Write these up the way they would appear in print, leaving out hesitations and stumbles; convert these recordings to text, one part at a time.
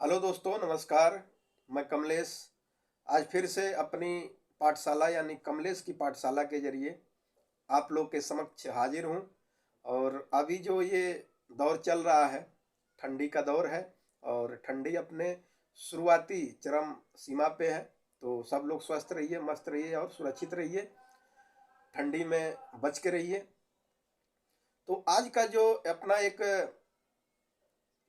Hello दोस्तों, नमस्कार। मैं कमलेश आज फिर से अपनी पाठशाला यानी कमलेश की पाठशाला के जरिए आप लोग के समक्ष हाजिर हूँ। और अभी जो ये दौर चल रहा है, ठंडी का दौर है और ठंडी अपने शुरुआती चरम सीमा पे है। तो सब लोग स्वस्थ रहिए, मस्त रहिए और सुरक्षित रहिए, ठंडी में बच के रहिए। तो आज का जो अपना एक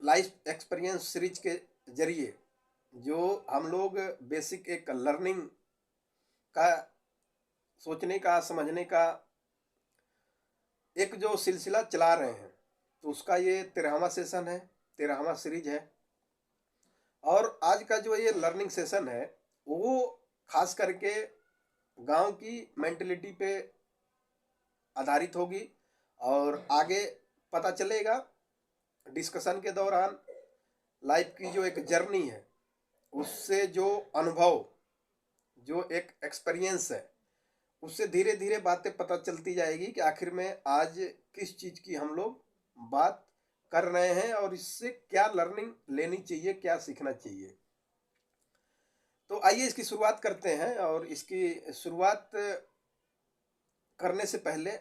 लाइफ एक्सपीरियंस सीरीज के जरिए जो हम लोग बेसिक एक लर्निंग का, सोचने का, समझने का एक जो सिलसिला चला रहे हैं, तो उसका ये 13वां सेशन है, 13वां सीरीज है। और आज का जो ये लर्निंग सेशन है वो खास करके गांव की मेंटलिटी पे आधारित होगी। और आगे पता चलेगा डिस्कशन के दौरान लाइफ की जो एक जर्नी है, उससे जो अनुभव, जो एक एक्सपीरियंस है, उससे धीरे धीरे बातें पता चलती जाएगी कि आखिर में आज किस चीज़ की हम लोग बात कर रहे हैं और इससे क्या लर्निंग लेनी चाहिए, क्या सीखना चाहिए। तो आइए इसकी शुरुआत करते हैं। और इसकी शुरुआत करने से पहले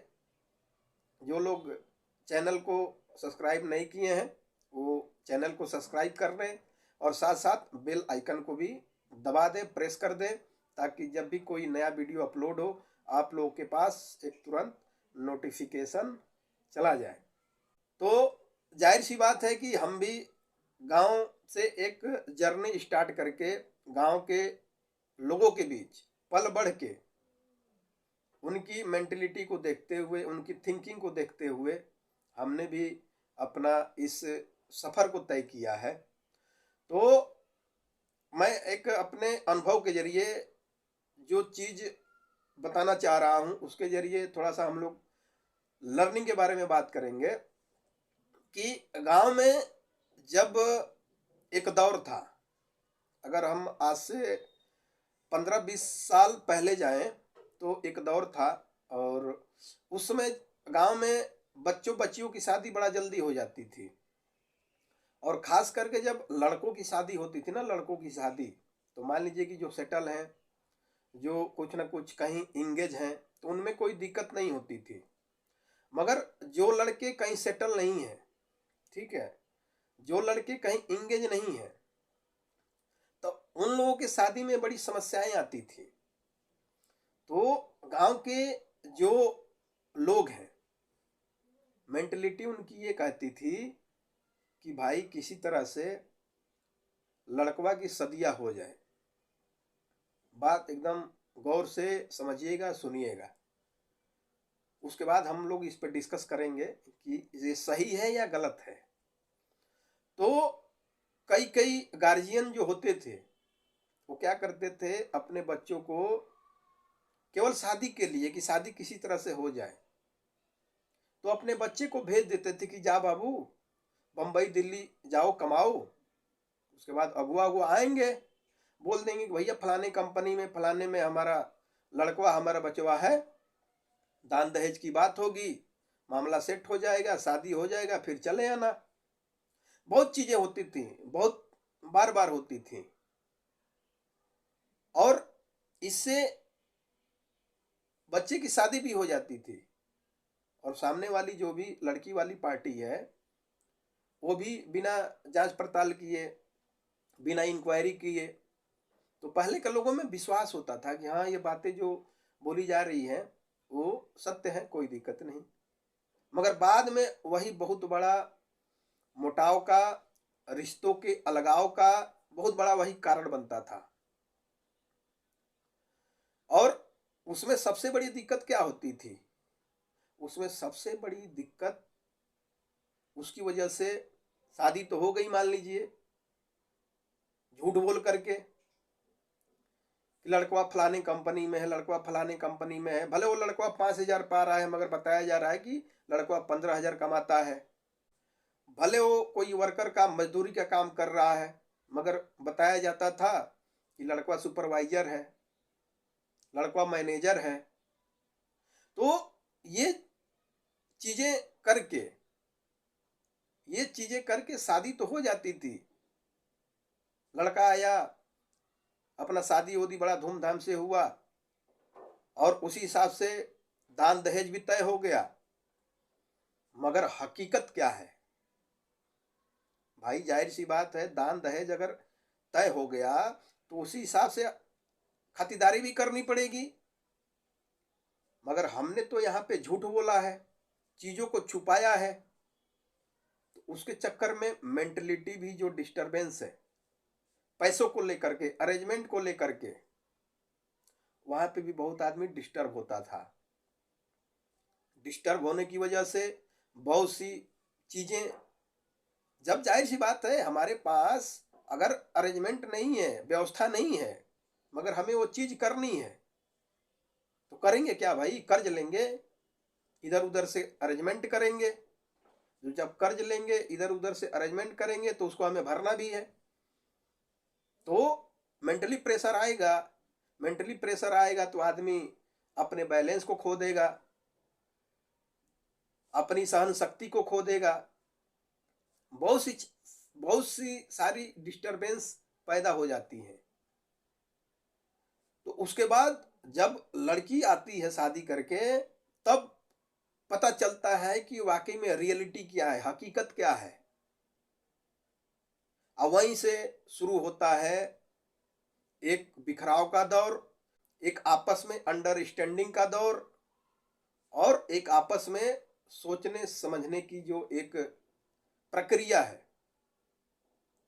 जो लोग चैनल को सब्सक्राइब नहीं किए हैं वो चैनल को सब्सक्राइब कर लें और साथ साथ बेल आइकन को भी दबा दें, प्रेस कर दें, ताकि जब भी कोई नया वीडियो अपलोड हो आप लोगों के पास एक तुरंत नोटिफिकेशन चला जाए। तो जाहिर सी बात है कि हम भी गांव से एक जर्नी स्टार्ट करके गांव के लोगों के बीच पल बढ़ के उनकी मेंटलिटी को देखते हुए, उनकी थिंकिंग को देखते हुए हमने भी अपना इस सफ़र को तय किया है। तो मैं एक अपने अनुभव के जरिए जो चीज़ बताना चाह रहा हूँ उसके जरिए थोड़ा सा हम लोग लर्निंग के बारे में बात करेंगे कि गांव में जब एक दौर था, अगर हम आज से 15-20 साल पहले जाएं तो एक दौर था। और उस समय गांव में बच्चों बच्चियों की शादी बड़ा जल्दी हो जाती थी। और ख़ास करके जब लड़कों की शादी होती थी ना, लड़कों की शादी, तो मान लीजिए कि जो सेटल हैं, जो कुछ ना कुछ कहीं इंगेज हैं, तो उनमें कोई दिक्कत नहीं होती थी। मगर जो लड़के कहीं सेटल नहीं हैं, ठीक है, जो लड़के कहीं इंगेज नहीं हैं, तो उन लोगों की शादी में बड़ी समस्याएं आती थी। तो गांव के जो लोग हैं, मेंटलिटी उनकी ये कहती थी कि भाई किसी तरह से लड़कवा की सदिया हो जाए। बात एकदम गौर से समझिएगा, सुनिएगा। उसके बाद हम लोग इस पर डिस्कस करेंगे कि ये सही है या गलत है। तो कई कई गार्जियन जो होते थे वो क्या करते थे, अपने बच्चों को केवल शादी के लिए कि शादी किसी तरह से हो जाए, तो अपने बच्चे को भेज देते थे कि जा बाबू, बम्बई दिल्ली जाओ, कमाओ। उसके बाद अगुआ अगुआ आएंगे, बोल देंगे कि भैया फलाने कंपनी में, फलाने में हमारा लड़कवा, हमारा बचवा है, दान दहेज की बात होगी, मामला सेट हो जाएगा, शादी हो जाएगा, फिर चले आना। बहुत चीजें होती थी, बहुत बार बार होती थी। और इससे बच्चे की शादी भी हो जाती थी और सामने वाली जो भी लड़की वाली पार्टी है वो भी बिना जांच पड़ताल किए, बिना इंक्वायरी किए, तो पहले के लोगों में विश्वास होता था कि हाँ, ये बातें जो बोली जा रही हैं वो सत्य है, कोई दिक्कत नहीं। मगर बाद में वही बहुत बड़ा मोटाव का, रिश्तों के अलगाव का बहुत बड़ा वही कारण बनता था। और उसमें सबसे बड़ी दिक्कत क्या होती थी, उसमें सबसे बड़ी दिक्कत उसकी वजह से, शादी तो हो गई मान लीजिए झूठ बोल करके कि लड़कवा फलाने कंपनी में है, लड़कवा फलाने कंपनी में है। भले वो लड़कवा 5,000 पा रहा है मगर बताया जा रहा है कि लड़कवा 15,000 कमाता है। भले वो कोई वर्कर का, मजदूरी का काम कर रहा है, मगर बताया जाता था कि लड़कवा सुपरवाइजर है, लड़कवा मैनेजर है। तो ये चीजें करके, ये चीजें करके शादी तो हो जाती थी, लड़का आया, अपना शादी वादी बड़ा धूमधाम से हुआ और उसी हिसाब से दान दहेज भी तय हो गया। मगर हकीकत क्या है भाई? जाहिर सी बात है, दान दहेज अगर तय हो गया तो उसी हिसाब से खातिरदारी भी करनी पड़ेगी। मगर हमने तो यहाँ पे झूठ बोला है, चीजों को छुपाया है, तो उसके चक्कर में मेंटलिटी भी जो डिस्टरबेंस है, पैसों को लेकर के, अरेंजमेंट को लेकर के, वहां पे भी बहुत आदमी डिस्टर्ब होता था। डिस्टर्ब होने की वजह से बहुत सी चीजें, जब जाहिर सी बात है हमारे पास अगर अरेंजमेंट नहीं है, व्यवस्था नहीं है, मगर हमें वो चीज करनी है, तो करेंगे क्या भाई? कर्ज लेंगे, इधर उधर से अरेंजमेंट करेंगे। जो जब कर्ज लेंगे, इधर उधर से अरेंजमेंट करेंगे, तो उसको हमें भरना भी है, तो मेंटली प्रेशर आएगा। मेंटली प्रेशर आएगा तो आदमी अपने बैलेंस को खो देगा, अपनी सहन शक्ति को खो देगा, बहुत सी सारी डिस्टरबेंस पैदा हो जाती है। तो उसके बाद जब लड़की आती है शादी करके, तब पता चलता है कि वाकई में रियलिटी क्या है, हकीकत क्या है। अब वहीं से शुरू होता है एक बिखराव का दौर, एक आपस में अंडरस्टैंडिंग का दौर, और एक आपस में सोचने समझने की जो एक प्रक्रिया है,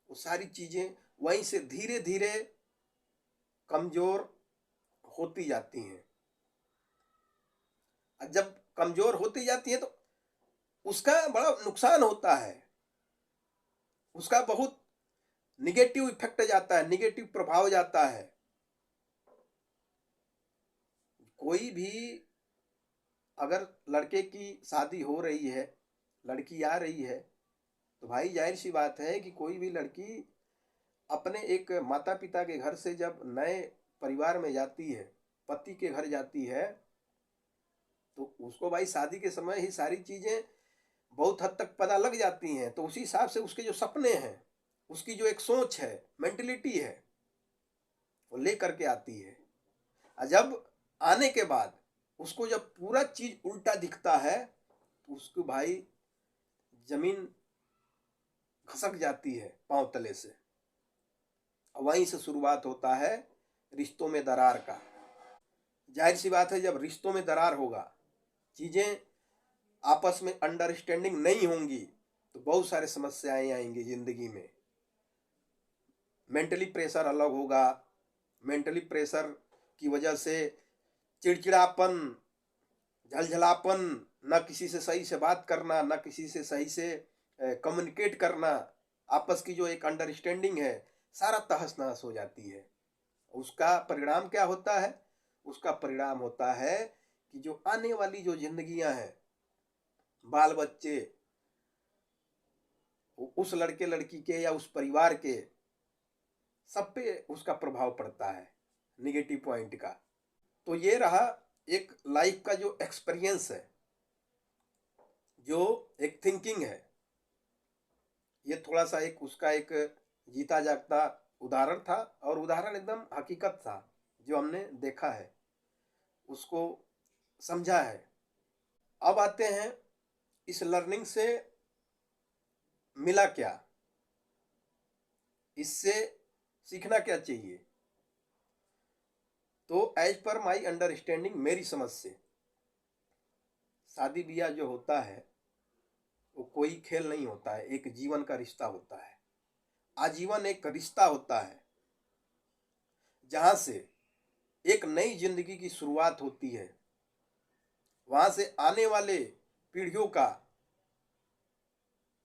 वो सारी चीजें वहीं से धीरे धीरे कमजोर होती जाती हैं। जब कमजोर होती जाती है तो उसका बड़ा नुकसान होता है, उसका बहुत निगेटिव इफेक्ट जाता है, निगेटिव प्रभाव जाता है। कोई भी अगर लड़के की शादी हो रही है, लड़की आ रही है, तो भाई जाहिर सी बात है कि कोई भी लड़की अपने एक माता पिता के घर से जब नए परिवार में जाती है, पति के घर जाती है, तो उसको भाई शादी के समय ही सारी चीजें बहुत हद तक पता लग जाती हैं। तो उसी हिसाब से उसके जो सपने हैं, उसकी जो एक सोच है, मेंटलिटी है, वो ले करके आती है। और जब आने के बाद उसको जब पूरा चीज उल्टा दिखता है, तो उसको भाई जमीन खसक जाती है पांव तले से। वहीं से शुरुआत होता है रिश्तों में दरार का। जाहिर सी बात है, जब रिश्तों में दरार होगा, चीजें आपस में अंडरस्टैंडिंग नहीं होंगी, तो बहुत सारे समस्याएं आएंगी जिंदगी में। मेंटली प्रेशर अलग होगा, मेंटली प्रेशर की वजह से चिड़चिड़ापन, झलझलापन, न किसी से सही से बात करना, न किसी से सही से कम्युनिकेट करना, आपस की जो एक अंडरस्टैंडिंग है, सारा तहस नहस हो जाती है। उसका परिणाम क्या होता है? उसका परिणाम होता है कि जो आने वाली जो जिंदगियां हैं, बाल बच्चे, उस लड़के लड़की के या उस परिवार के, सब पे उसका प्रभाव पड़ता है निगेटिव पॉइंट का। तो ये रहा एक लाइफ का जो एक्सपीरियंस है, जो एक थिंकिंग है, ये थोड़ा सा एक उसका एक जीता जागता उदाहरण था, और उदाहरण एकदम हकीकत था, जो हमने देखा है, उसको समझा है। अब आते हैं इस लर्निंग से मिला क्या, इससे सीखना क्या चाहिए। तो एज पर माई अंडरस्टैंडिंग, मेरी समझ से, शादी ब्याह जो होता है वो कोई खेल नहीं होता है, एक जीवन का रिश्ता होता है। आजीवन एक रिश्ता होता है, जहां से एक नई जिंदगी की शुरुआत होती है। वहां से आने वाले पीढ़ियों का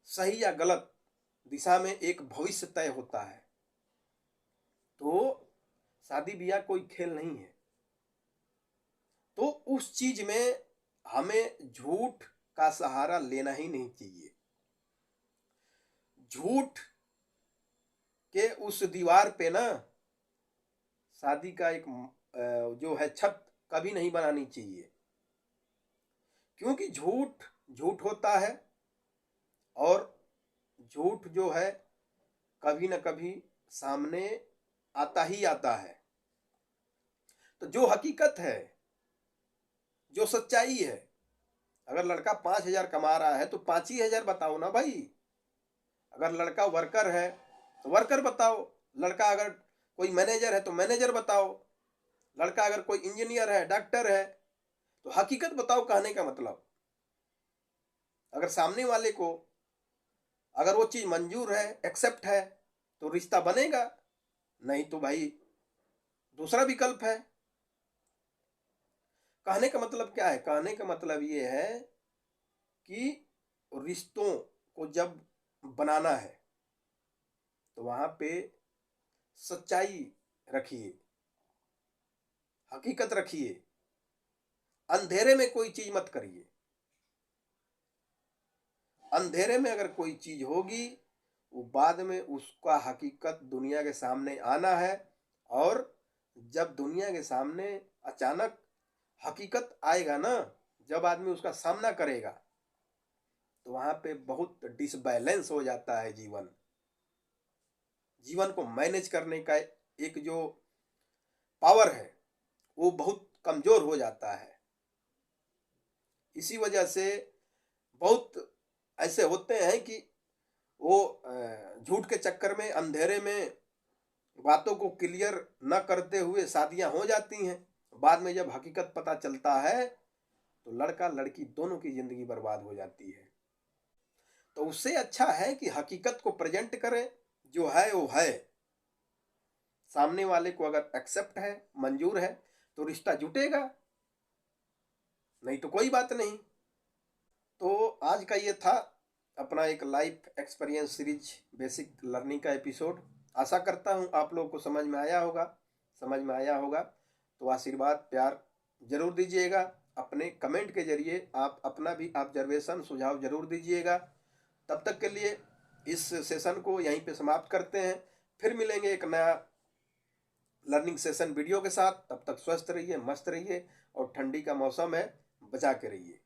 सही या गलत दिशा में एक भविष्य तय होता है। तो शादी ब्याह कोई खेल नहीं है। तो उस चीज में हमें झूठ का सहारा लेना ही नहीं चाहिए। झूठ के उस दीवार पे ना शादी का एक जो है छत कभी नहीं बनानी चाहिए, क्योंकि झूठ झूठ होता है, और झूठ जो है कभी न कभी सामने आता ही आता है। तो जो हकीकत है, जो सच्चाई है, अगर लड़का 5,000 कमा रहा है तो 5 ही हजार बताओ ना भाई। अगर लड़का वर्कर है तो वर्कर बताओ, लड़का अगर कोई मैनेजर है तो मैनेजर बताओ, लड़का अगर कोई इंजीनियर है, डॉक्टर है, तो हकीकत बताओ। कहने का मतलब, अगर सामने वाले को अगर वो चीज मंजूर है, एक्सेप्ट है, तो रिश्ता बनेगा, नहीं तो भाई दूसरा विकल्प है। कहने का मतलब क्या है? कहने का मतलब ये है कि रिश्तों को जब बनाना है तो वहां पे सच्चाई रखिए, हकीकत रखिए, अंधेरे में कोई चीज मत करिए। अंधेरे में अगर कोई चीज होगी, वो बाद में उसका हकीकत दुनिया के सामने आना है। और जब दुनिया के सामने अचानक हकीकत आएगा ना, जब आदमी उसका सामना करेगा, तो वहां पे बहुत डिसबैलेंस हो जाता है जीवन। जीवन को मैनेज करने का एक जो पावर है वो बहुत कमजोर हो जाता है। इसी वजह से बहुत ऐसे होते हैं कि वो झूठ के चक्कर में, अंधेरे में बातों को क्लियर न करते हुए शादियां हो जाती हैं। बाद में जब हकीकत पता चलता है तो लड़का लड़की दोनों की जिंदगी बर्बाद हो जाती है। तो उससे अच्छा है कि हकीकत को प्रेजेंट करें, जो है वो है। सामने वाले को अगर एक्सेप्ट है, मंजूर है, तो रिश्ता जुटेगा, नहीं तो कोई बात नहीं। तो आज का ये था अपना एक life experience series basic learning का एपिसोड। आशा करता हूँ आप लोगों को समझ में आया होगा। तो आशीर्वाद, प्यार जरूर दीजिएगा। अपने कमेंट के जरिए आप अपना भी ऑब्जर्वेशन, सुझाव जरूर दीजिएगा। तब तक के लिए इस सेशन को यहीं पे समाप्त करते हैं। फिर मिलेंगे एक नया लर्निंग सेशन वीडियो के साथ। तब तक स्वस्थ रहिए, मस्त रहिए, और ठंडी का मौसम है, बचा के रहिए।